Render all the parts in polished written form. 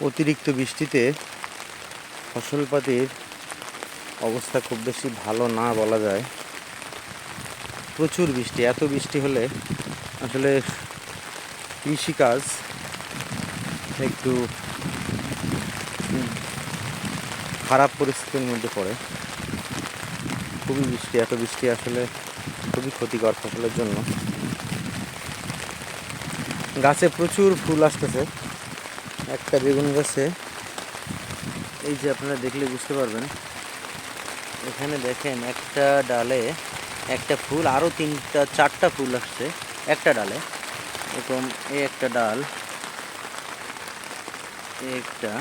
অতিরিক্ত বৃষ্টিতে ফসলপাতির অবস্থা খুব বেশি ভালো না বলা যায়। প্রচুর বৃষ্টি, এত বৃষ্টি হলে আসলে কৃষিকাজ একটু খারাপ পরিস্থিতির মধ্যে পড়ে। খুবই বৃষ্টি, এত বৃষ্টি আসলে খুবই ক্ষতিকর ফসলের জন্য। গাছে প্রচুর ফুল আসতেছে। একটা বেগুন গাছে এই যে আপনারা দেখলে বুঝতে পারবেন, এখানে দেখেন একটা ডালে একটা ফুল, আরও 3-4টা ফুল আসছে একটা ডালে। এরকম এই একটা ডাল, একটা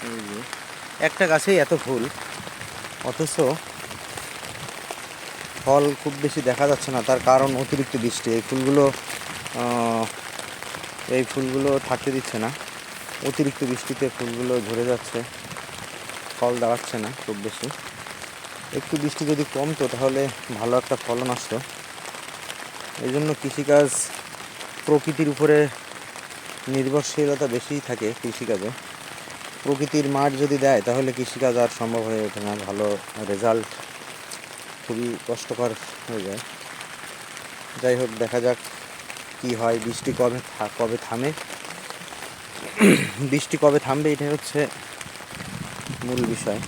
এই যে একটা গাছেই এত ফুল, অথচ ফল খুব বেশি দেখা যাচ্ছে না। তার কারণ অতিরিক্ত বৃষ্টি। এই ফুলগুলো থাকতে দিচ্ছে না। অতিরিক্ত বৃষ্টিতে ফুলগুলো ঝরে যাচ্ছে, ফল দাঁড়াচ্ছে না খুব বেশি। একটু বৃষ্টি যদি কমতো তাহলে ভালো একটা ফলন আসতো। এই জন্য কৃষিকাজ প্রকৃতির উপরে নির্ভরশীলতা বেশিই থাকে কৃষিকাজে। প্রকৃতির মাঠ যদি দেয় তাহলে কৃষিকাজ আর সম্ভব হয়ে ওঠে না, ভালো রেজাল্ট খুবই কষ্টকর হয়ে যায়। যাই হোক, দেখা যাক কি হয়। বৃষ্টি কবে থামে বৃষ্টি কবে থামবে, এটাই হচ্ছে মূল বিষয়।